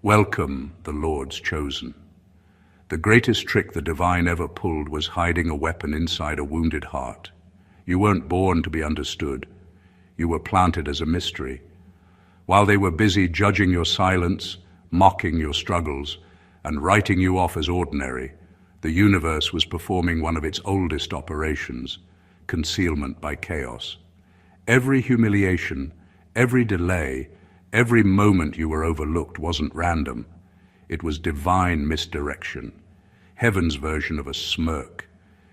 Welcome, the Lord's chosen. The greatest trick the divine ever pulled was hiding a weapon inside a wounded heart. You weren't born to be understood. You were planted as a mystery. While they were busy judging your silence, mocking your struggles, and writing you off as ordinary, the universe was performing one of its oldest operations, concealment by chaos. Every humiliation, every delay, every moment you were overlooked wasn't random. It was divine misdirection, heaven's version of a smirk.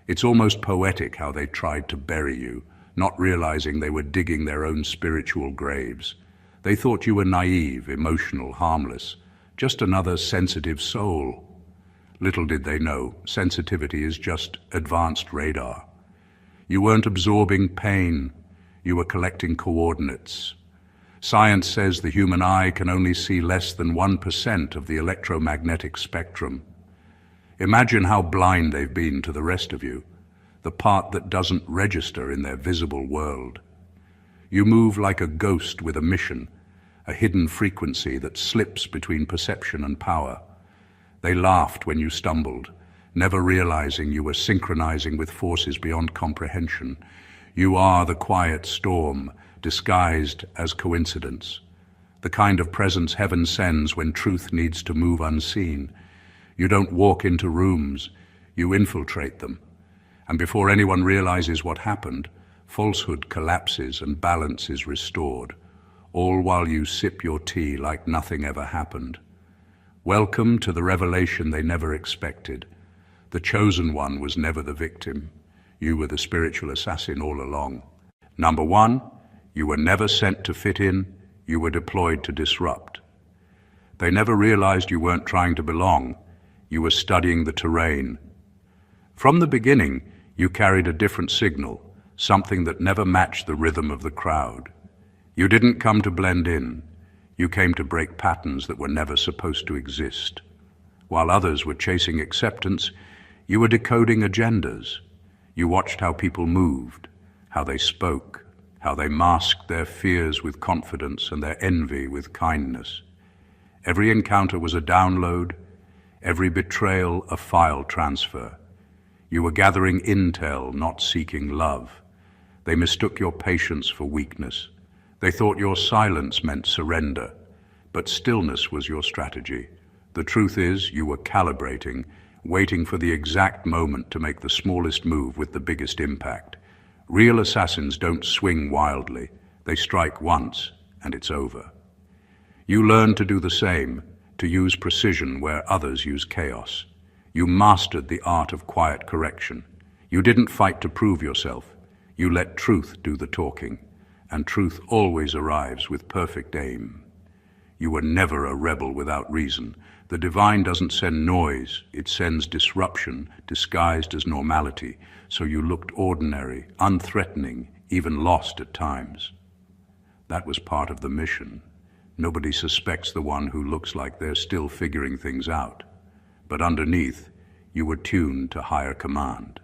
It's almost poetic how they tried to bury you, not realizing they were digging their own spiritual graves. They thought you were naive, emotional, harmless, just another sensitive soul. Little did they know, sensitivity is just advanced radar. You weren't absorbing pain, you were collecting coordinates. Science says the human eye can only see less than 1% of the electromagnetic spectrum. Imagine how blind they've been to the rest of you, the part that doesn't register in their visible world. You move like a ghost with a mission, a hidden frequency that slips between perception and power. They laughed when you stumbled, never realizing you were synchronizing with forces beyond comprehension. You are the quiet storm, disguised as coincidence, the kind of presence heaven sends when truth needs to move unseen. You don't walk into rooms, you infiltrate them. And before anyone realizes what happened, falsehood collapses and balance is restored, all while you sip your tea like nothing ever happened. Welcome to the revelation they never expected. The chosen one was never the victim. You were the spiritual assassin all along. Number one, you were never sent to fit in, you were deployed to disrupt. They never realized you weren't trying to belong, you were studying the terrain. From the beginning, you carried a different signal, something that never matched the rhythm of the crowd. You didn't come to blend in, you came to break patterns that were never supposed to exist. While others were chasing acceptance, you were decoding agendas. You watched how people moved, how they spoke, how they masked their fears with confidence and their envy with kindness. Every encounter was a download, every betrayal a file transfer. You were gathering intel, not seeking love. They mistook your patience for weakness. They thought your silence meant surrender, but stillness was your strategy. The truth is, you were calibrating, waiting for the exact moment to make the smallest move with the biggest impact. Real assassins don't swing wildly. They strike once, and it's over. You learned to do the same, to use precision where others use chaos. You mastered the art of quiet correction. You didn't fight to prove yourself. You let truth do the talking, and truth always arrives with perfect aim. You were never a rebel without reason. The divine doesn't send noise, it sends disruption disguised as normality, so you looked ordinary, unthreatening, even lost at times. That was part of the mission. Nobody suspects the one who looks like they're still figuring things out. But underneath, you were tuned to higher command.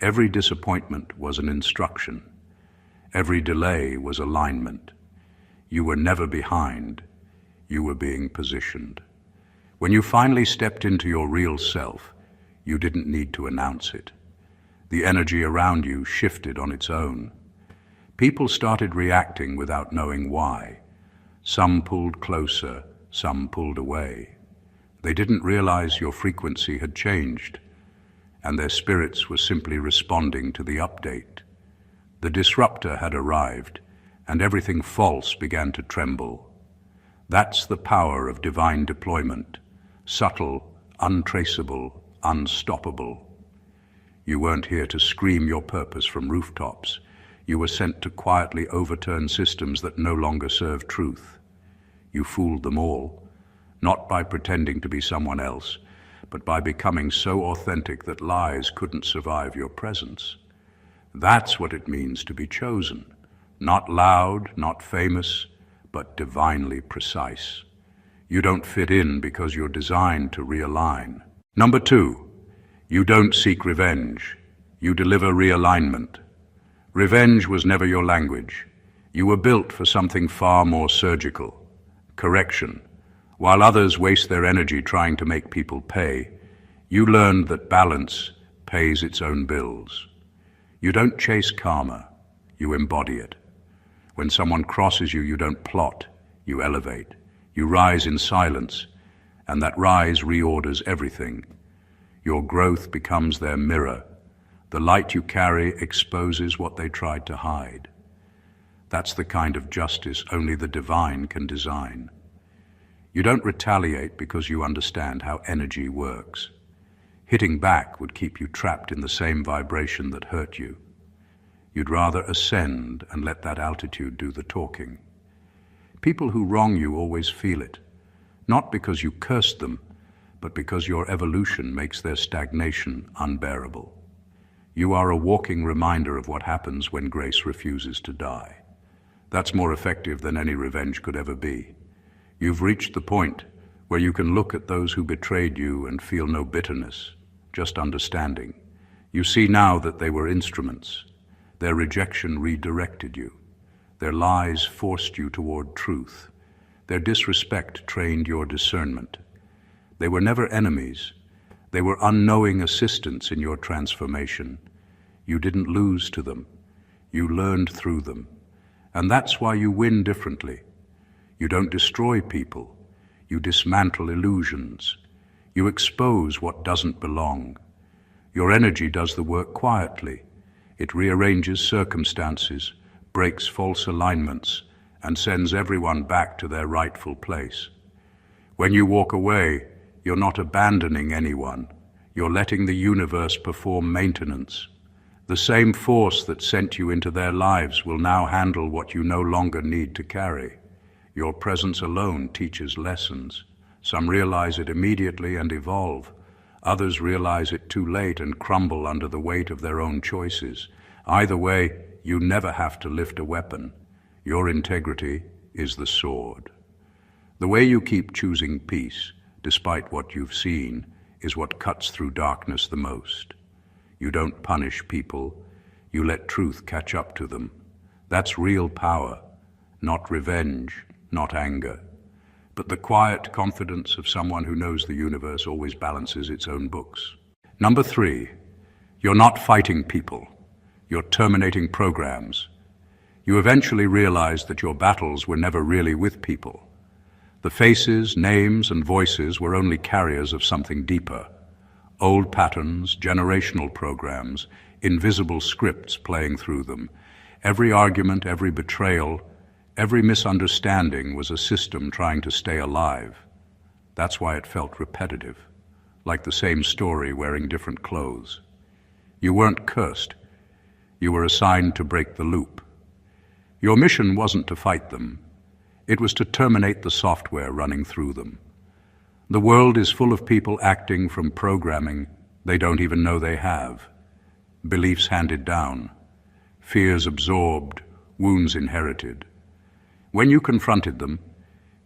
Every disappointment was an instruction. Every delay was alignment. You were never behind. You were being positioned. When you finally stepped into your real self, you didn't need to announce it. The energy around you shifted on its own. People started reacting without knowing why. Some pulled closer, some pulled away. They didn't realize your frequency had changed, and their spirits were simply responding to the update. The disruptor had arrived, and everything false began to tremble. That's the power of divine deployment. Subtle, untraceable, unstoppable. You weren't here to scream your purpose from rooftops. You were sent to quietly overturn systems that no longer serve truth. You fooled them all, not by pretending to be someone else, but by becoming so authentic that lies couldn't survive your presence. That's what it means to be chosen. Not loud, not famous, but divinely precise. You don't fit in because you're designed to realign. Number two, you don't seek revenge. You deliver realignment. Revenge was never your language. You were built for something far more surgical. Correction. While others waste their energy trying to make people pay, you learned that balance pays its own bills. You don't chase karma, you embody it. When someone crosses you, you don't plot, you elevate. You rise in silence, and that rise reorders everything. Your growth becomes their mirror. The light you carry exposes what they tried to hide. That's the kind of justice only the divine can design. You don't retaliate because you understand how energy works. Hitting back would keep you trapped in the same vibration that hurt you. You'd rather ascend and let that altitude do the talking. People who wrong you always feel it, not because you cursed them, but because your evolution makes their stagnation unbearable. You are a walking reminder of what happens when grace refuses to die. That's more effective than any revenge could ever be. You've reached the point where you can look at those who betrayed you and feel no bitterness, just understanding. You see now that they were instruments. Their rejection redirected you. Their lies forced you toward truth. Their disrespect trained your discernment. They were never enemies. They were unknowing assistants in your transformation. You didn't lose to them. You learned through them. And that's why you win differently. You don't destroy people. You dismantle illusions. You expose what doesn't belong. Your energy does the work quietly. It rearranges circumstances, breaks false alignments, and sends everyone back to their rightful place. When you walk away, you're not abandoning anyone. You're letting the universe perform maintenance. The same force that sent you into their lives will now handle what you no longer need to carry. Your presence alone teaches lessons. Some realize it immediately and evolve. Others realize it too late and crumble under the weight of their own choices. Either way, you never have to lift a weapon. Your integrity is the sword. The way you keep choosing peace, despite what you've seen, is what cuts through darkness the most. You don't punish people. You let truth catch up to them. That's real power, not revenge, not anger. But the quiet confidence of someone who knows the universe always balances its own books. Number 3, you're not fighting people. You're terminating programs. You eventually realize that your battles were never really with people. The faces, names, and voices were only carriers of something deeper. Old patterns, generational programs, invisible scripts playing through them. Every argument, every betrayal, every misunderstanding was a system trying to stay alive. That's why it felt repetitive, like the same story wearing different clothes. You weren't cursed. You were assigned to break the loop. Your mission wasn't to fight them. It was to terminate the software running through them. The world is full of people acting from programming they don't even know they have. Beliefs handed down, fears absorbed, wounds inherited. When you confronted them,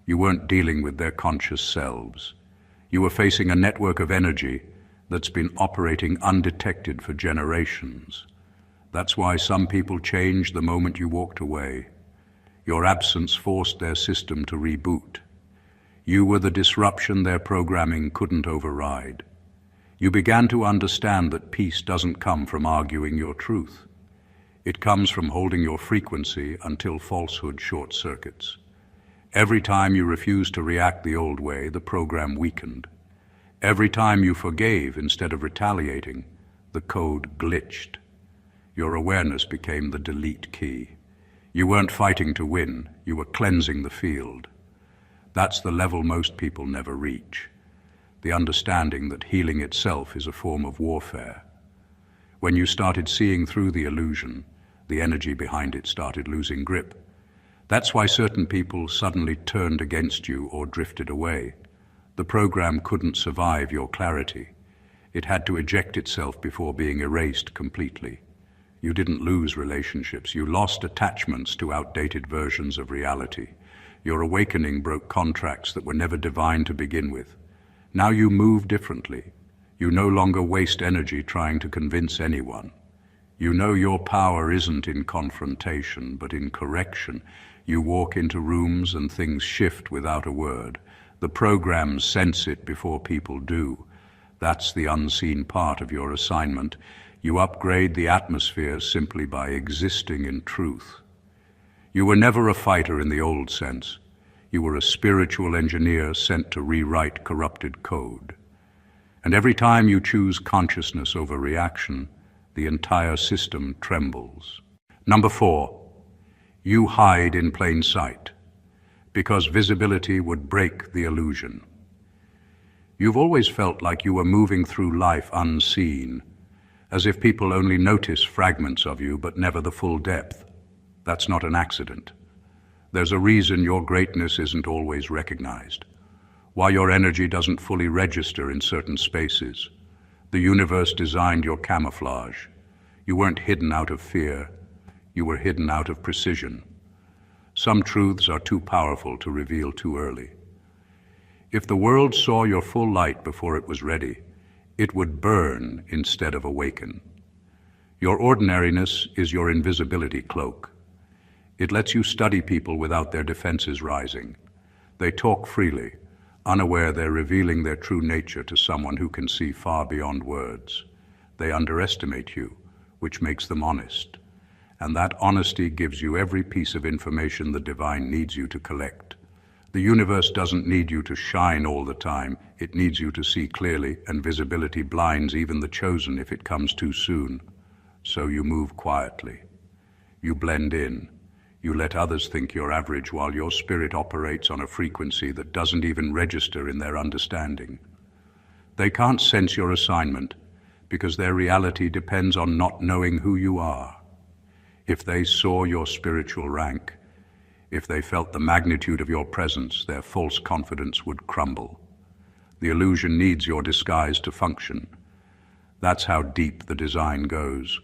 you weren't dealing with their conscious selves. You were facing a network of energy that's been operating undetected for generations. That's why some people changed the moment you walked away. Your absence forced their system to reboot. You were the disruption their programming couldn't override. You began to understand that peace doesn't come from arguing your truth. It comes from holding your frequency until falsehood short-circuits. Every time you refused to react the old way, the program weakened. Every time you forgave instead of retaliating, the code glitched. Your awareness became the delete key. You weren't fighting to win, you were cleansing the field. That's the level most people never reach. The understanding that healing itself is a form of warfare. When you started seeing through the illusion, the energy behind it started losing grip. That's why certain people suddenly turned against you or drifted away. The program couldn't survive your clarity. It had to eject itself before being erased completely. You didn't lose relationships. You lost attachments to outdated versions of reality. Your awakening broke contracts that were never divine to begin with. Now you move differently. You no longer waste energy trying to convince anyone. You know your power isn't in confrontation, but in correction. You walk into rooms and things shift without a word. The programs sense it before people do. That's the unseen part of your assignment. You upgrade the atmosphere simply by existing in truth. You were never a fighter in the old sense. You were a spiritual engineer sent to rewrite corrupted code. And every time you choose consciousness over reaction, the entire system trembles. Number 4, you hide in plain sight, because visibility would break the illusion. You've always felt like you were moving through life unseen, as if people only notice fragments of you but never the full depth. That's not an accident. There's a reason your greatness isn't always recognized, why your energy doesn't fully register in certain spaces. The universe designed your camouflage. You weren't hidden out of fear. You were hidden out of precision. Some truths are too powerful to reveal too early. If the world saw your full light before it was ready, it would burn instead of awaken. Your ordinariness is your invisibility cloak. It lets you study people without their defenses rising. They talk freely, unaware they're revealing their true nature to someone who can see far beyond words. They underestimate you, which makes them honest. And that honesty gives you every piece of information the divine needs you to collect. The universe doesn't need you to shine all the time. It needs you to see clearly, and visibility blinds even the chosen if it comes too soon. So you move quietly. You blend in. You let others think you're average while your spirit operates on a frequency that doesn't even register in their understanding. They can't sense your assignment because their reality depends on not knowing who you are. If they saw your spiritual rank, if they felt the magnitude of your presence, their false confidence would crumble. The illusion needs your disguise to function. That's how deep the design goes.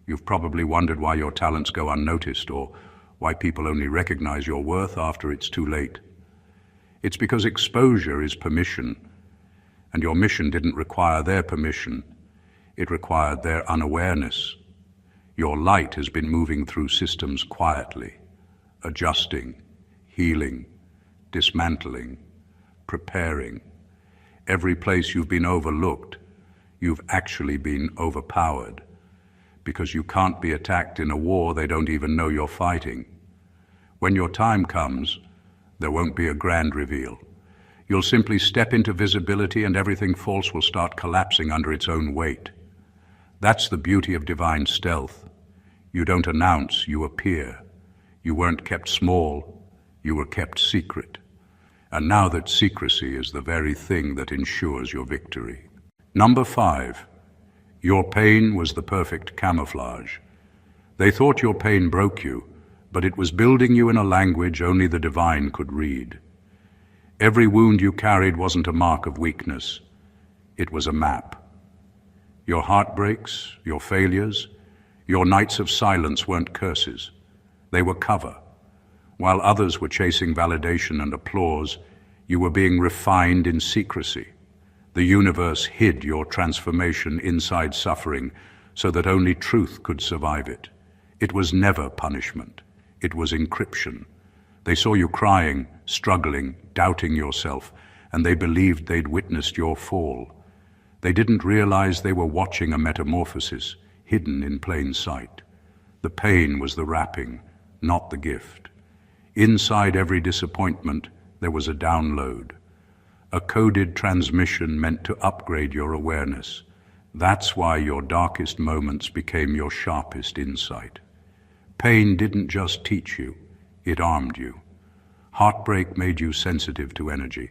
You've probably wondered why your talents go unnoticed, or why people only recognize your worth after it's too late. It's because exposure is permission, and your mission didn't require their permission. It required their unawareness. Your light has been moving through systems quietly, adjusting, healing, dismantling, preparing. Every place you've been overlooked, you've actually been overpowered, because you can't be attacked in a war they don't even know you're fighting. When your time comes, there won't be a grand reveal. You'll simply step into visibility and everything false will start collapsing under its own weight. That's the beauty of divine stealth. You don't announce, you appear. You weren't kept small, you were kept secret. And now that secrecy is the very thing that ensures your victory. Number 5, your pain was the perfect camouflage. They thought your pain broke you, but it was building you in a language only the divine could read. Every wound you carried wasn't a mark of weakness. It was a map. Your heartbreaks, your failures, your nights of silence weren't curses. They were cover. While others were chasing validation and applause, you were being refined in secrecy. The universe hid your transformation inside suffering so that only truth could survive it. It was never punishment. It was encryption. They saw you crying, struggling, doubting yourself, and they believed they'd witnessed your fall. They didn't realize they were watching a metamorphosis hidden in plain sight. The pain was the wrapping, not the gift. Inside every disappointment, there was a download, a coded transmission meant to upgrade your awareness. That's why your darkest moments became your sharpest insight. Pain didn't just teach you, it armed you. Heartbreak made you sensitive to energy.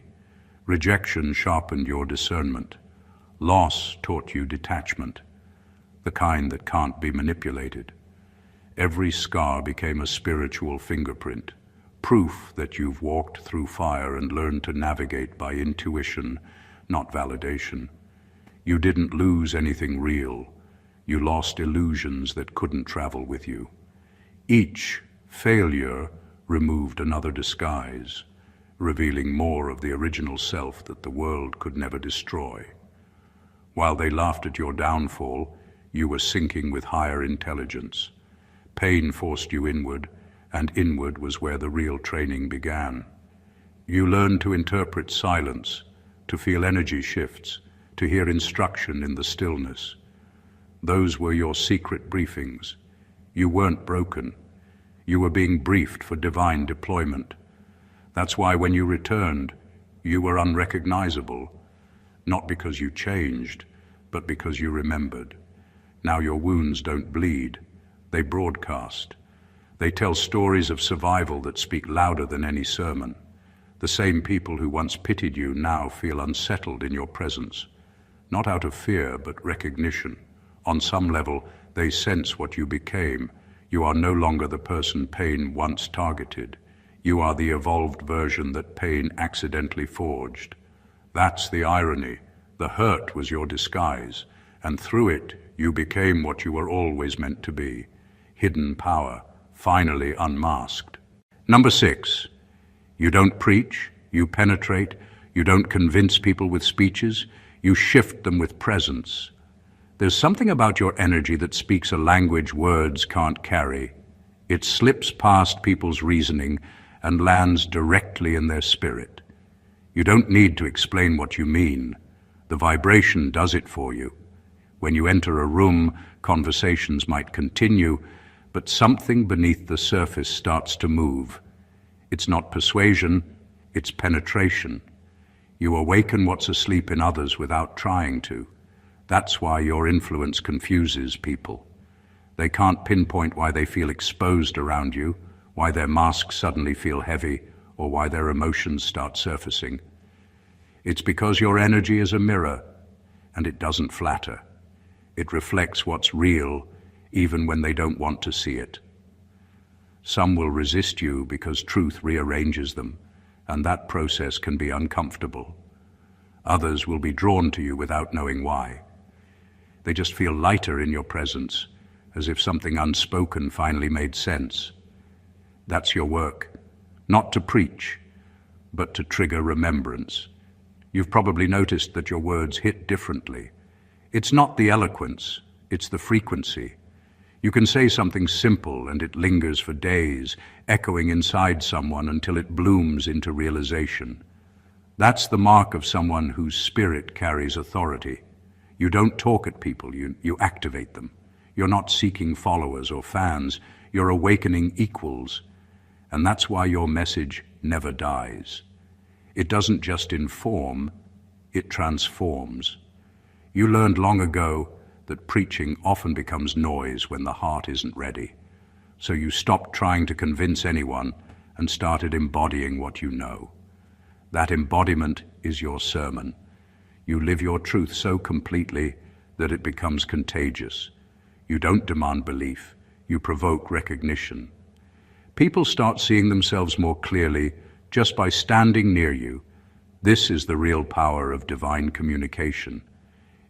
Rejection sharpened your discernment. Loss taught you detachment, the kind that can't be manipulated. Every scar became a spiritual fingerprint, proof that you've walked through fire and learned to navigate by intuition, not validation. You didn't lose anything real. You lost illusions that couldn't travel with you. Each failure removed another disguise, revealing more of the original self that the world could never destroy. While they laughed at your downfall, you were sinking with higher intelligence. Pain forced you inward, and inward was where the real training began. You learned to interpret silence, to feel energy shifts, to hear instruction in the stillness. Those were your secret briefings. You weren't broken. You were being briefed for divine deployment. That's why when you returned, you were unrecognizable, not because you changed, but because you remembered. Now your wounds don't bleed, they broadcast. They tell stories of survival that speak louder than any sermon. The same people who once pitied you now feel unsettled in your presence, not out of fear, but recognition. On some level, they sense what you became. You are no longer the person pain once targeted. You are the evolved version that pain accidentally forged. That's the irony. The hurt was your disguise, and through it, you became what you were always meant to be. Hidden power, finally unmasked. Number 6, you don't preach, you penetrate, you don't convince people with speeches, you shift them with presence. There's something about your energy that speaks a language words can't carry. It slips past people's reasoning and lands directly in their spirit. You don't need to explain what you mean. The vibration does it for you. When you enter a room, conversations might continue, but something beneath the surface starts to move. It's not persuasion, it's penetration. You awaken what's asleep in others without trying to. That's why your influence confuses people. They can't pinpoint why they feel exposed around you, why their masks suddenly feel heavy, or why their emotions start surfacing. It's because your energy is a mirror, and it doesn't flatter. It reflects what's real, even when they don't want to see it. Some will resist you because truth rearranges them, and that process can be uncomfortable. Others will be drawn to you without knowing why. They just feel lighter in your presence, as if something unspoken finally made sense. That's your work, not to preach, but to trigger remembrance. You've probably noticed that your words hit differently. It's not the eloquence, it's the frequency. You can say something simple and it lingers for days, echoing inside someone until it blooms into realization. That's the mark of someone whose spirit carries authority. You don't talk at people, you activate them. You're not seeking followers or fans, you're awakening equals. And that's why your message never dies. It doesn't just inform, it transforms. You learned long ago that preaching often becomes noise when the heart isn't ready. So you stopped trying to convince anyone and started embodying what you know. That embodiment is your sermon. You live your truth so completely that it becomes contagious. You don't demand belief, you provoke recognition. People start seeing themselves more clearly just by standing near you. This is the real power of divine communication.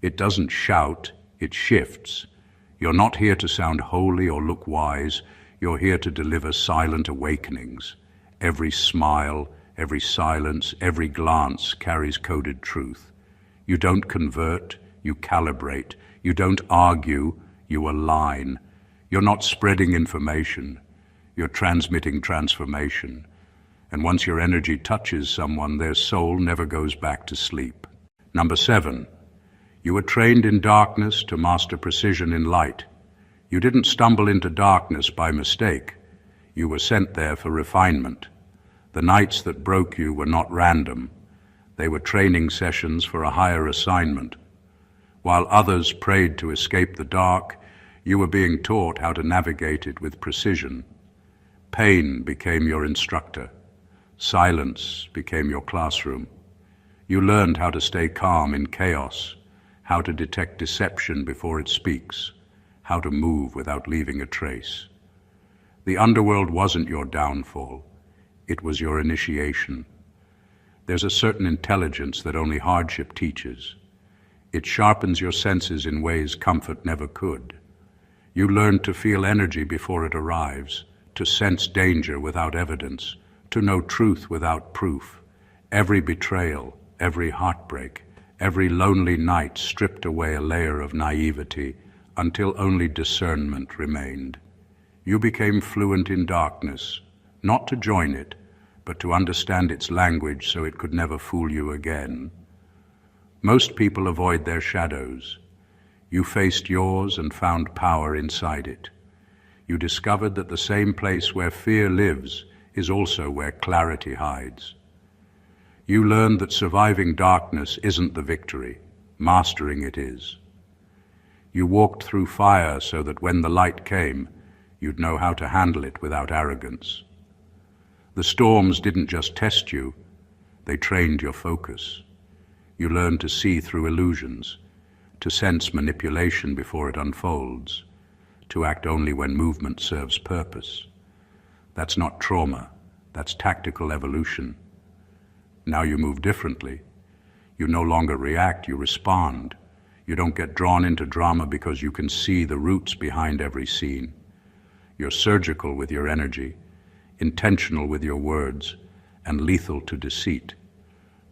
It doesn't shout, it shifts. You're not here to sound holy or look wise. You're here to deliver silent awakenings. Every smile, every silence, every glance carries coded truth. You don't convert, you calibrate. You don't argue, you align. You're not spreading information. You're transmitting transformation. And once your energy touches someone, their soul never goes back to sleep. Number 7, you were trained in darkness to master precision in light. You didn't stumble into darkness by mistake. You were sent there for refinement. The nights that broke you were not random. They were training sessions for a higher assignment. While others prayed to escape the dark, you were being taught how to navigate it with precision. Pain became your instructor. Silence became your classroom. You learned how to stay calm in chaos, how to detect deception before it speaks, how to move without leaving a trace. The underworld wasn't your downfall. It was your initiation. There's a certain intelligence that only hardship teaches. It sharpens your senses in ways comfort never could. You learn to feel energy before it arrives, to sense danger without evidence, to know truth without proof. Every betrayal, every heartbreak, every lonely night stripped away a layer of naivety until only discernment remained. You became fluent in darkness, not to join it, but to understand its language so it could never fool you again. Most people avoid their shadows. You faced yours and found power inside it. You discovered that the same place where fear lives is also where clarity hides. You learned that surviving darkness isn't the victory, mastering it is. You walked through fire so that when the light came, you'd know how to handle it without arrogance. The storms didn't just test you, they trained your focus. You learned to see through illusions, to sense manipulation before it unfolds, to act only when movement serves purpose. That's not trauma, that's tactical evolution. Now you move differently. You no longer react, you respond. You don't get drawn into drama because you can see the roots behind every scene. You're surgical with your energy, intentional with your words, and lethal to deceit.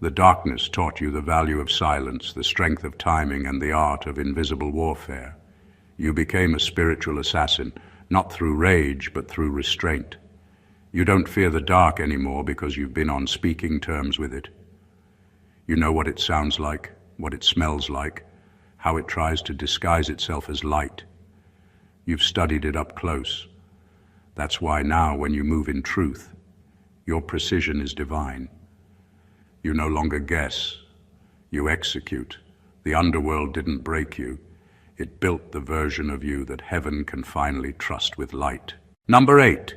The darkness taught you the value of silence, the strength of timing, and the art of invisible warfare. You became a spiritual assassin, not through rage, but through restraint. You don't fear the dark anymore because you've been on speaking terms with it. You know what it sounds like, what it smells like, how it tries to disguise itself as light. You've studied it up close. That's why now, when you move in truth, your precision is divine. You no longer guess, you execute. The underworld didn't break you. It built the version of you that heaven can finally trust with light. Number 8,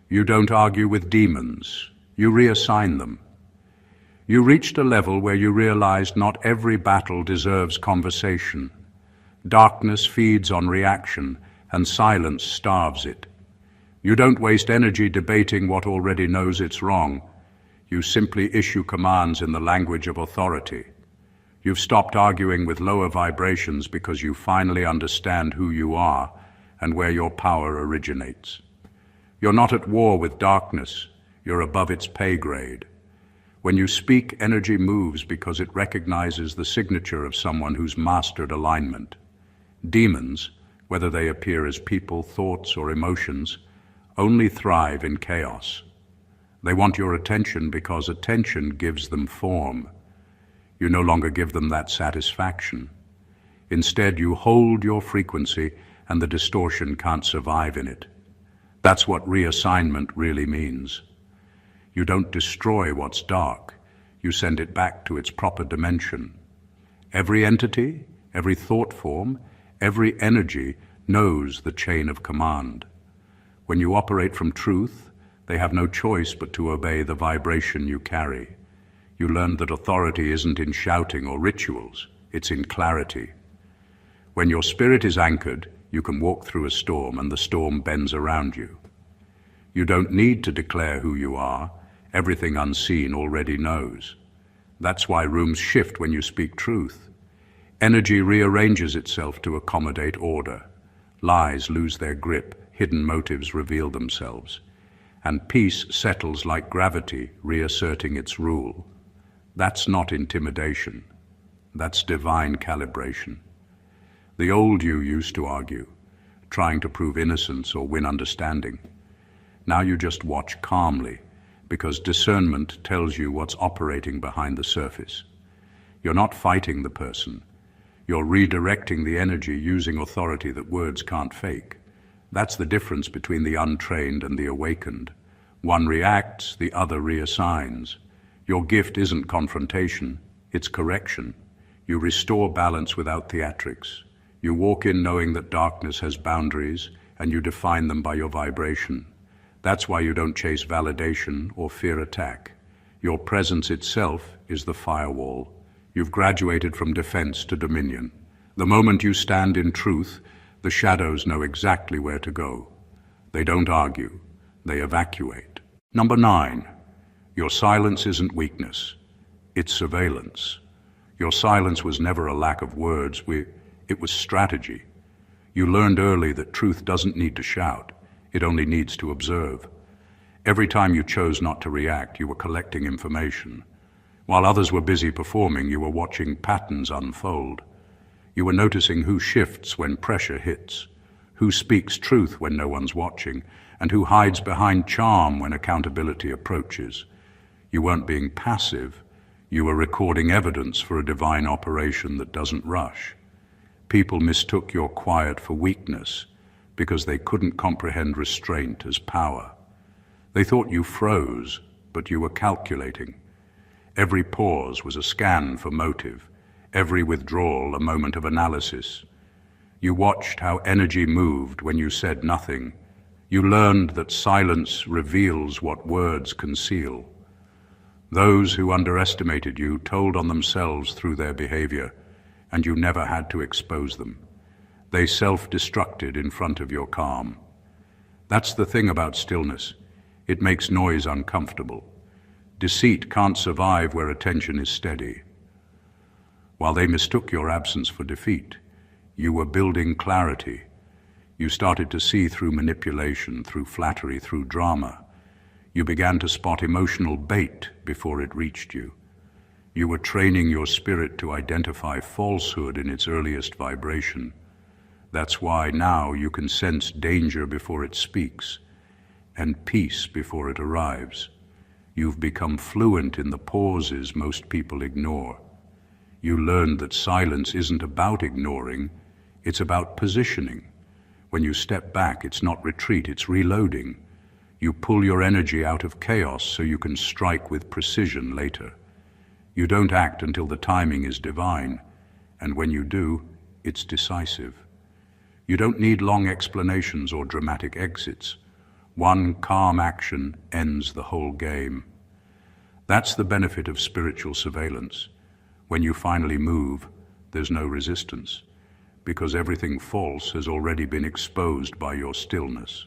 you don't argue with demons. You reassign them. You reached a level where you realized not every battle deserves conversation. Darkness feeds on reaction, and silence starves it. You don't waste energy debating what already knows it's wrong. You simply issue commands in the language of authority. You've stopped arguing with lower vibrations because you finally understand who you are and where your power originates. You're not at war with darkness, you're above its pay grade. When you speak, energy moves because it recognizes the signature of someone who's mastered alignment. Demons, whether they appear as people, thoughts, or emotions, only thrive in chaos. They want your attention because attention gives them form. You no longer give them that satisfaction. Instead, you hold your frequency and the distortion can't survive in it. That's what reassignment really means. You don't destroy what's dark. You send it back to its proper dimension. Every entity, every thought form, every energy knows the chain of command. When you operate from truth, they have no choice but to obey the vibration you carry. You learn that authority isn't in shouting or rituals, it's in clarity. When your spirit is anchored, you can walk through a storm and the storm bends around you. You don't need to declare who you are. Everything unseen already knows. That's why rooms shift when you speak truth. Energy rearranges itself to accommodate order. Lies lose their grip, hidden motives reveal themselves. And peace settles like gravity, reasserting its rule. That's not intimidation. That's divine calibration. The old you used to argue, trying to prove innocence or win understanding. Now you just watch calmly, because discernment tells you what's operating behind the surface. You're not fighting the person. You're redirecting the energy using authority that words can't fake. That's the difference between the untrained and the awakened. One reacts, the other reassigns. Your gift isn't confrontation, it's correction. You restore balance without theatrics. You walk in knowing that darkness has boundaries, and you define them by your vibration. That's why you don't chase validation or fear attack. Your presence itself is the firewall. You've graduated from defense to dominion. The moment you stand in truth, the shadows know exactly where to go. They don't argue, they evacuate. Number 9, your silence isn't weakness, it's surveillance. Your silence was never a lack of words, it was strategy. You learned early that truth doesn't need to shout, it only needs to observe. Every time you chose not to react, you were collecting information. While others were busy performing, you were watching patterns unfold. You were noticing who shifts when pressure hits, who speaks truth when no one's watching, and who hides behind charm when accountability approaches. You weren't being passive. You were recording evidence for a divine operation that doesn't rush. People mistook your quiet for weakness because they couldn't comprehend restraint as power. They thought you froze, but you were calculating. Every pause was a scan for motive, every withdrawal a moment of analysis. You watched how energy moved when you said nothing. You learned that silence reveals what words conceal. Those who underestimated you told on themselves through their behavior, and you never had to expose them. They self-destructed in front of your calm. That's the thing about stillness. It makes noise uncomfortable. Deceit can't survive where attention is steady. While they mistook your absence for defeat, you were building clarity. You started to see through manipulation, through flattery, through drama. You began to spot emotional bait before it reached you. You were training your spirit to identify falsehood in its earliest vibration. That's why now you can sense danger before it speaks, and peace before it arrives. You've become fluent in the pauses most people ignore. You learned that silence isn't about ignoring, it's about positioning. When you step back, it's not retreat, it's reloading. You pull your energy out of chaos so you can strike with precision later. You don't act until the timing is divine, and when you do, it's decisive. You don't need long explanations or dramatic exits. One calm action ends the whole game. That's the benefit of spiritual surveillance. When you finally move, there's no resistance, because everything false has already been exposed by your stillness.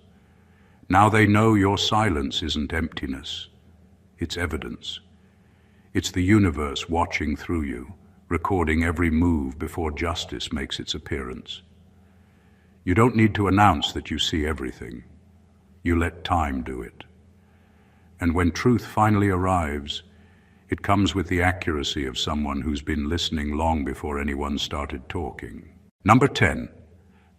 Now they know your silence isn't emptiness, it's evidence. It's the universe watching through you, recording every move before justice makes its appearance. You don't need to announce that you see everything. You let time do it. And when truth finally arrives, it comes with the accuracy of someone who's been listening long before anyone started talking. Number 10,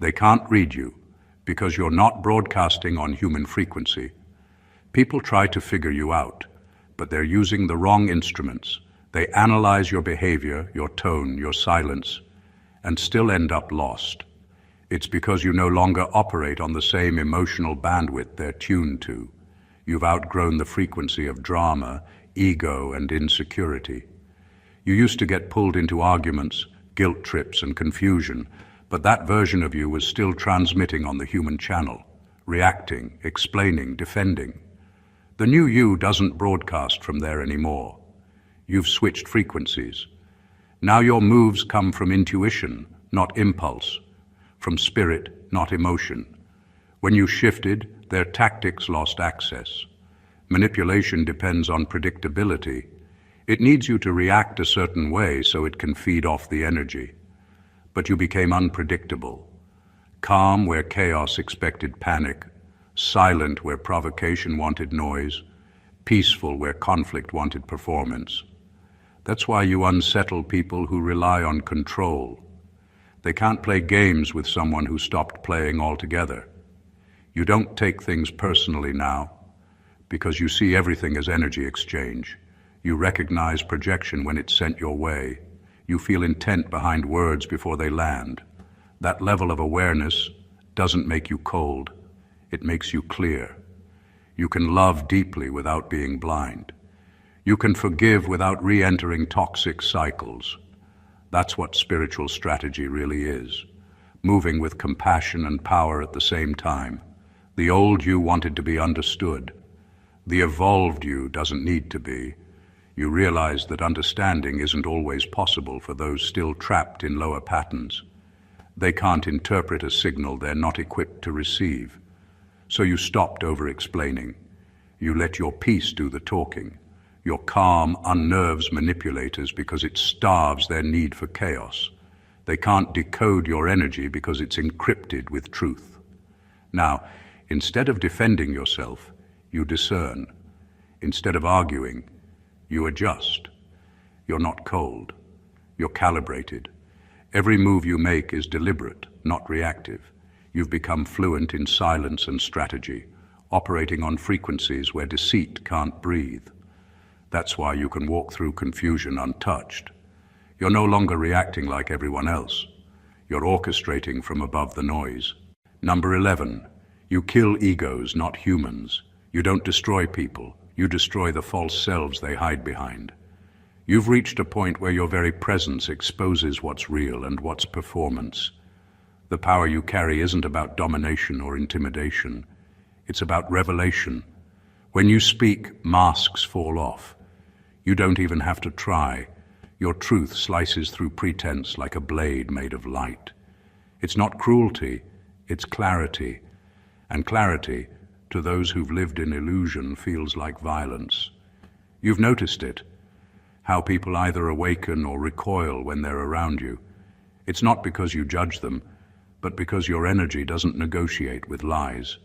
they can't read you because you're not broadcasting on human frequency. People try to figure you out, but they're using the wrong instruments. They analyze your behavior, your tone, your silence, and still end up lost. It's because you no longer operate on the same emotional bandwidth they're tuned to. You've outgrown the frequency of drama, ego, and insecurity. You used to get pulled into arguments, guilt trips, and confusion, but that version of you was still transmitting on the human channel, reacting, explaining, defending. The new you doesn't broadcast from there anymore. You've switched frequencies. Now your moves come from intuition, not impulse, from spirit, not emotion. When you shifted, their tactics lost access. Manipulation depends on predictability. It needs you to react a certain way so it can feed off the energy. But you became unpredictable. Calm where chaos expected panic, silent where provocation wanted noise, peaceful where conflict wanted performance. That's why you unsettle people who rely on control. They can't play games with someone who stopped playing altogether. You don't take things personally now, because you see everything as energy exchange. You recognize projection when it's sent your way. You feel intent behind words before they land. That level of awareness doesn't make you cold. It makes you clear. You can love deeply without being blind. You can forgive without re-entering toxic cycles. That's what spiritual strategy really is. Moving with compassion and power at the same time. The old you wanted to be understood. The evolved you doesn't need to be. You realize that understanding isn't always possible for those still trapped in lower patterns. They can't interpret a signal they're not equipped to receive. So you stopped over-explaining. You let your peace do the talking. Your calm unnerves manipulators because it starves their need for chaos. They can't decode your energy because it's encrypted with truth. Now, instead of defending yourself, you discern. Instead of arguing, you adjust. You're not cold. You're calibrated. Every move you make is deliberate, not reactive. You've become fluent in silence and strategy, operating on frequencies where deceit can't breathe. That's why you can walk through confusion untouched. You're no longer reacting like everyone else. You're orchestrating from above the noise. Number 11, you kill egos, not humans. You don't destroy people. You destroy the false selves they hide behind. You've reached a point where your very presence exposes what's real and what's performance. The power you carry isn't about domination or intimidation. It's about revelation. When you speak, masks fall off. You don't even have to try. Your truth slices through pretense like a blade made of light. It's not cruelty, it's clarity. And clarity, to those who've lived in illusion, feels like violence. You've noticed it, how people either awaken or recoil when they're around you. It's not because you judge them, but because your energy doesn't negotiate with lies.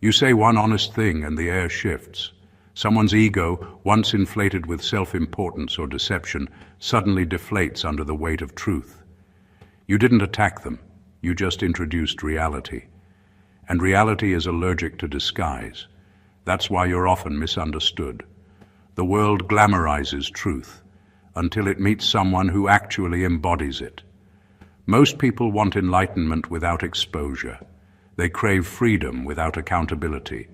You say one honest thing and the air shifts. Someone's ego, once inflated with self-importance or deception, suddenly deflates under the weight of truth. You didn't attack them, you just introduced reality. And reality is allergic to disguise. That's why you're often misunderstood. The world glamorizes truth until it meets someone who actually embodies it. Most people want enlightenment without exposure. They crave freedom without accountability.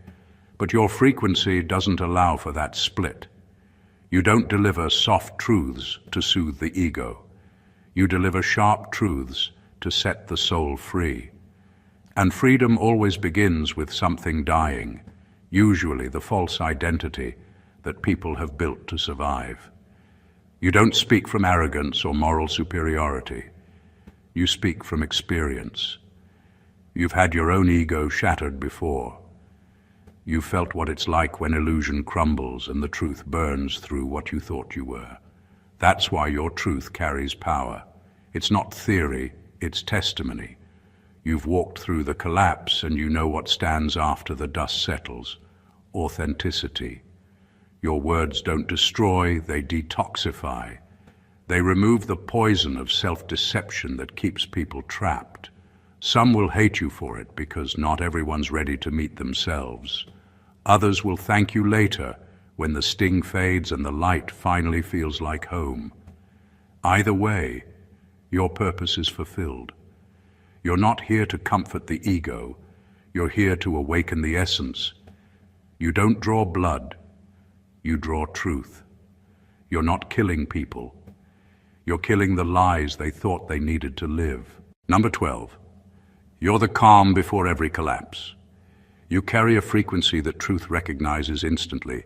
But your frequency doesn't allow for that split. You don't deliver soft truths to soothe the ego. You deliver sharp truths to set the soul free. And freedom always begins with something dying, usually the false identity that people have built to survive. You don't speak from arrogance or moral superiority. You speak from experience. You've had your own ego shattered before. You've felt what it's like when illusion crumbles and the truth burns through what you thought you were. That's why your truth carries power. It's not theory, it's testimony. You've walked through the collapse and you know what stands after the dust settles. Authenticity. Your words don't destroy, they detoxify. They remove the poison of self-deception that keeps people trapped. Some will hate you for it because not everyone's ready to meet themselves. Others will thank you later when the sting fades and the light finally feels like home. Either way, your purpose is fulfilled. You're not here to comfort the ego. You're here to awaken the essence. You don't draw blood. You draw truth. You're not killing people. You're killing the lies they thought they needed to live. Number 12. You're the calm before every collapse. You carry a frequency that truth recognizes instantly,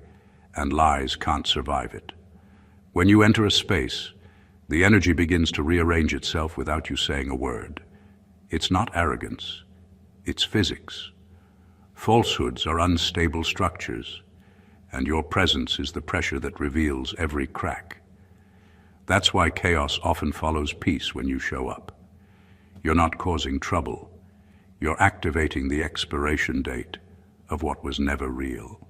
and lies can't survive it. When you enter a space, the energy begins to rearrange itself without you saying a word. It's not arrogance, it's physics. Falsehoods are unstable structures, and your presence is the pressure that reveals every crack. That's why chaos often follows peace when you show up. You're not causing trouble. You're activating the expiration date of what was never real.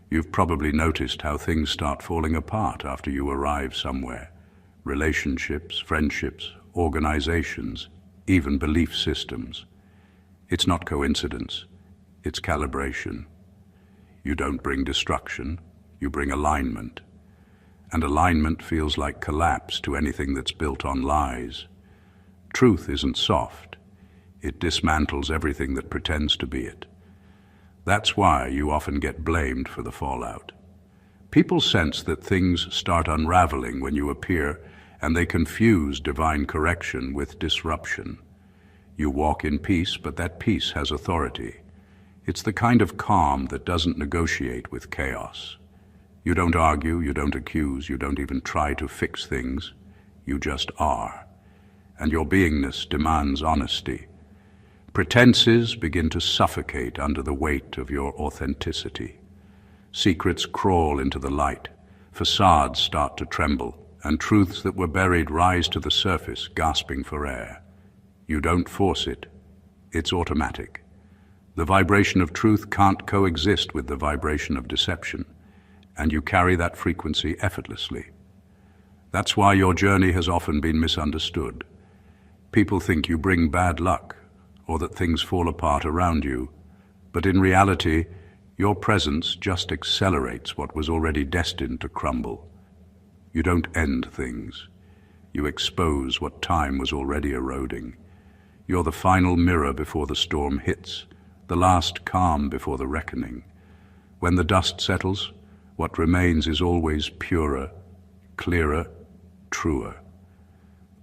You've probably noticed how things start falling apart after you arrive somewhere. Relationships, friendships, organizations, even belief systems. It's not coincidence, it's calibration. You don't bring destruction, you bring alignment. And alignment feels like collapse to anything that's built on lies. Truth isn't soft. It dismantles everything that pretends to be it. That's why you often get blamed for the fallout. People sense that things start unraveling when you appear, and they confuse divine correction with disruption. You walk in peace, but that peace has authority. It's the kind of calm that doesn't negotiate with chaos. You don't argue, you don't accuse, you don't even try to fix things. You just are. And your beingness demands honesty. Pretenses begin to suffocate under the weight of your authenticity. Secrets crawl into the light. Facades start to tremble, and truths that were buried rise to the surface, gasping for air. You don't force it. It's automatic. The vibration of truth can't coexist with the vibration of deception, and you carry that frequency effortlessly. That's why your journey has often been misunderstood. People think you bring bad luck, or that things fall apart around you, but in reality, Your presence just accelerates what was already destined to crumble. You don't end things. You expose what time was already eroding. You're the final mirror before the storm hits, the last calm before the reckoning. When the dust settles, what remains is always purer, clearer, truer.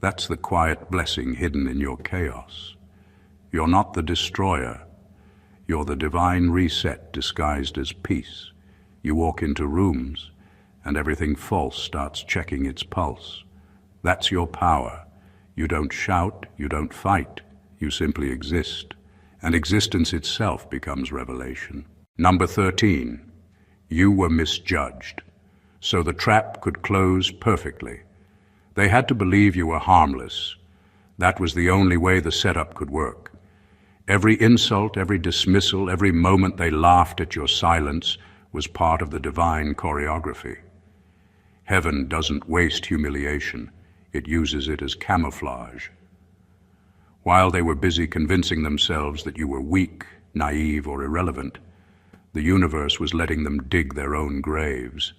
That's the quiet blessing hidden in your chaos. You're not the destroyer. You're the divine reset disguised as peace. You walk into rooms, and everything false starts checking its pulse. That's your power. You don't shout, you don't fight, you simply exist. And existence itself becomes revelation. Number 13, you were misjudged, so the trap could close perfectly. They had to believe you were harmless. That was the only way the setup could work. Every insult, every dismissal, every moment they laughed at your silence was part of the divine choreography. Heaven doesn't waste humiliation. It uses it as camouflage. While they were busy convincing themselves that you were weak, naive, or irrelevant, the universe was letting them dig their own graves.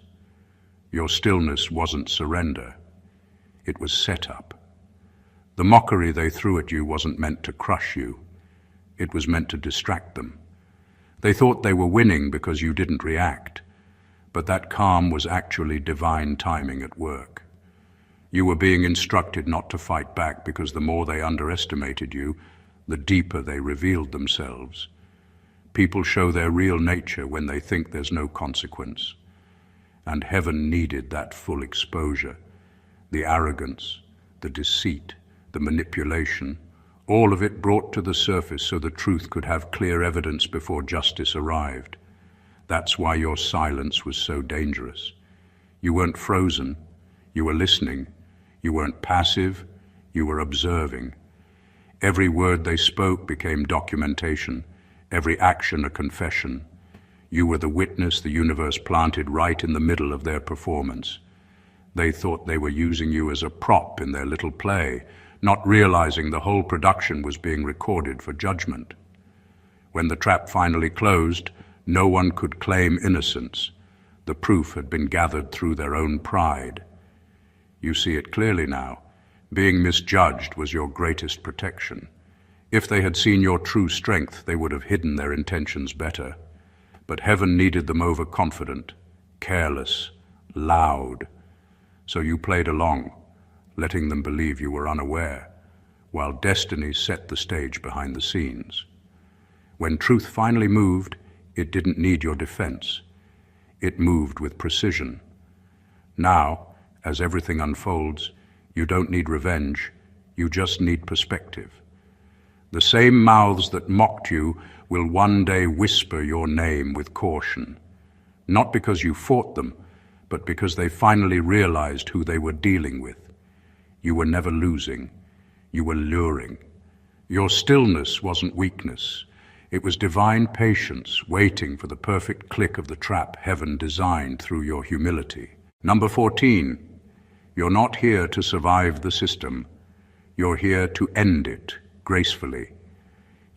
Your stillness wasn't surrender. It was setup. The mockery they threw at you wasn't meant to crush you. It was meant to distract them. They thought they were winning because you didn't react, but that calm was actually divine timing at work. You were being instructed not to fight back because the more they underestimated you, the deeper they revealed themselves. People show their real nature when they think there's no consequence. And heaven needed that full exposure. The arrogance, the deceit, the manipulation, all of it brought to the surface so the truth could have clear evidence before justice arrived. That's why your silence was so dangerous. You weren't frozen, you were listening. You weren't passive, you were observing. Every word they spoke became documentation, every action a confession. You were the witness the universe planted right in the middle of their performance. They thought they were using you as a prop in their little play, not realizing the whole production was being recorded for judgment. When the trap finally closed, no one could claim innocence. The proof had been gathered through their own pride. You see it clearly now. Being misjudged was your greatest protection. If they had seen your true strength, they would have hidden their intentions better. But heaven needed them overconfident, careless, loud. So you played along, letting them believe you were unaware, while destiny set the stage behind the scenes. When truth finally moved, it didn't need your defense. It moved with precision. Now, as everything unfolds, you don't need revenge, you just need perspective. The same mouths that mocked you will one day whisper your name with caution, not because you fought them, but because they finally realized who they were dealing with. You were never losing, you were luring. Your stillness wasn't weakness, it was divine patience waiting for the perfect click of the trap heaven designed through your humility. Number 14. You're not here to survive the system. You're here to end it gracefully.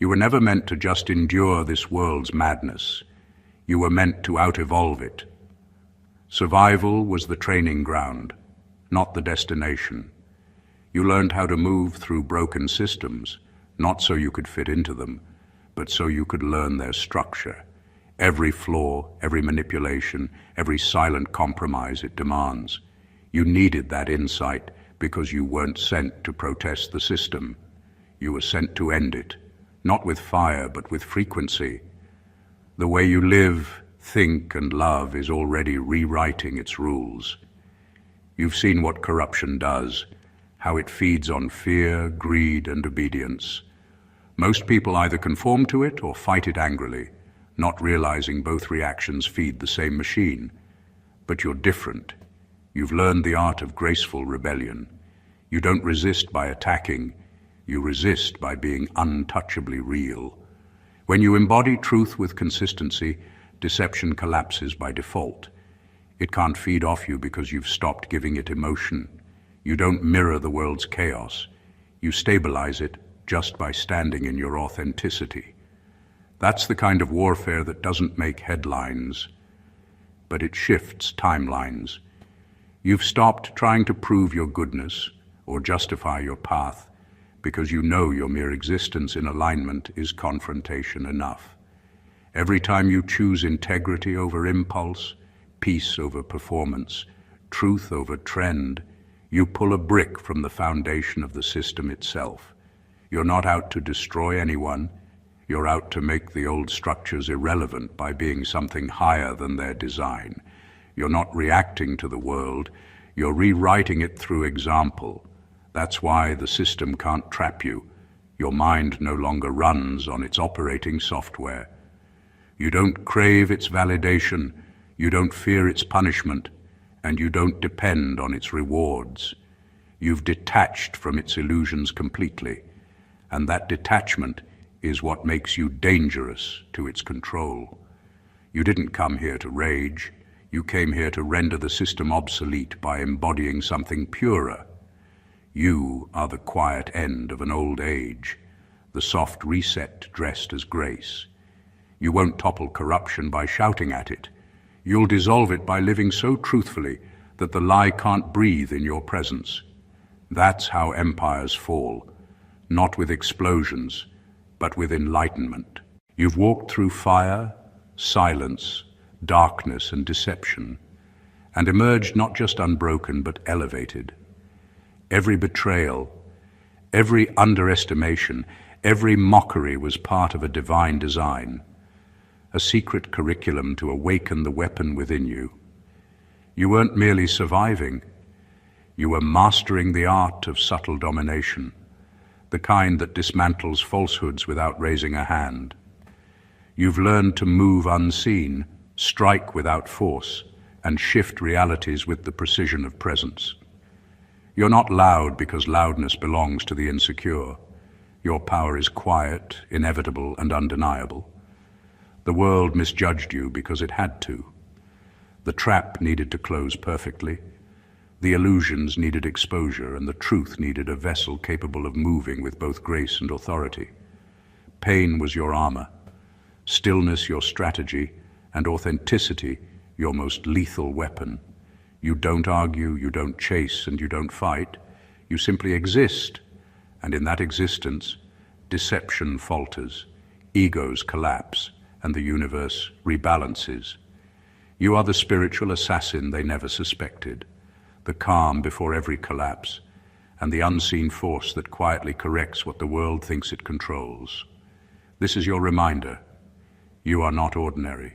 You were never meant to just endure this world's madness. You were meant to out-evolve it. Survival was the training ground, not the destination. You learned how to move through broken systems, not so you could fit into them, but so you could learn their structure. Every flaw, every manipulation, every silent compromise it demands. You needed that insight because you weren't sent to protest the system. You were sent to end it, not with fire, but with frequency. The way you live, think, and love is already rewriting its rules. You've seen what corruption does, how it feeds on fear, greed, and obedience. Most people either conform to it or fight it angrily, not realizing both reactions feed the same machine. But you're different. You've learned the art of graceful rebellion. You don't resist by attacking. You resist by being untouchably real. When you embody truth with consistency, deception collapses by default. It can't feed off you because you've stopped giving it emotion. You don't mirror the world's chaos. You stabilize it just by standing in your authenticity. That's the kind of warfare that doesn't make headlines, but it shifts timelines. You've stopped trying to prove your goodness or justify your path because you know your mere existence in alignment is confrontation enough. Every time you choose integrity over impulse, peace over performance, truth over trend, you pull a brick from the foundation of the system itself. You're not out to destroy anyone. You're out to make the old structures irrelevant by being something higher than their design. You're not reacting to the world. You're rewriting it through example. That's why the system can't trap you. Your mind no longer runs on its operating software. You don't crave its validation. You don't fear its punishment. And you don't depend on its rewards. You've detached from its illusions completely. And that detachment is what makes you dangerous to its control. You didn't come here to rage. You came here to render the system obsolete by embodying something purer. You are the quiet end of an old age, the soft reset dressed as grace. You won't topple corruption by shouting at it. You'll dissolve it by living so truthfully that the lie can't breathe in your presence. That's how empires fall, not with explosions, but with enlightenment. You've walked through fire, silence, darkness, and deception, and emerged not just unbroken, but elevated. Every betrayal, every underestimation, every mockery was part of a divine design, a secret curriculum to awaken the weapon within you. You weren't merely surviving, you were mastering the art of subtle domination, the kind that dismantles falsehoods without raising a hand. You've learned to move unseen, strike without force, and shift realities with the precision of presence. You're not loud because loudness belongs to the insecure. Your power is quiet, inevitable, and undeniable. The world misjudged you because it had to. The trap needed to close perfectly. The illusions needed exposure, and the truth needed a vessel capable of moving with both grace and authority. Pain was your armor, stillness your strategy, and authenticity your most lethal weapon. You don't argue, you don't chase, and you don't fight. You simply exist, and in that existence, deception falters, egos collapse, and the universe rebalances. You are the spiritual assassin they never suspected, the calm before every collapse, and the unseen force that quietly corrects what the world thinks it controls. This is your reminder. You are not ordinary.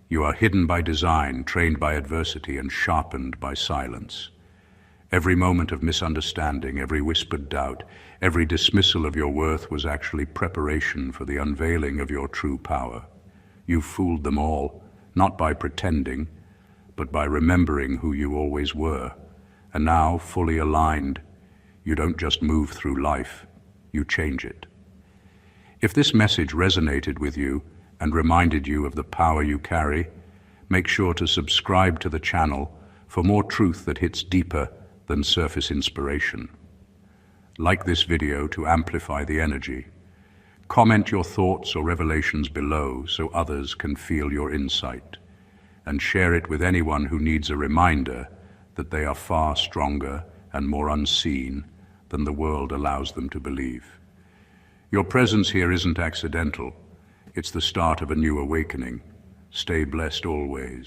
You are hidden by design, trained by adversity, and sharpened by silence. Every moment of misunderstanding, every whispered doubt, every dismissal of your worth was actually preparation for the unveiling of your true power. You fooled them all, not by pretending, but by remembering who you always were. And now, fully aligned, you don't just move through life, you change it. If this message resonated with you and reminded you of the power you carry, make sure to subscribe to the channel for more truth that hits deeper than surface inspiration. Like this video to amplify the energy. Comment your thoughts or revelations below so others can feel your insight. And share it with anyone who needs a reminder that they are far stronger and more unseen than the world allows them to believe. Your presence here isn't accidental. It's the start of a new awakening. Stay blessed always.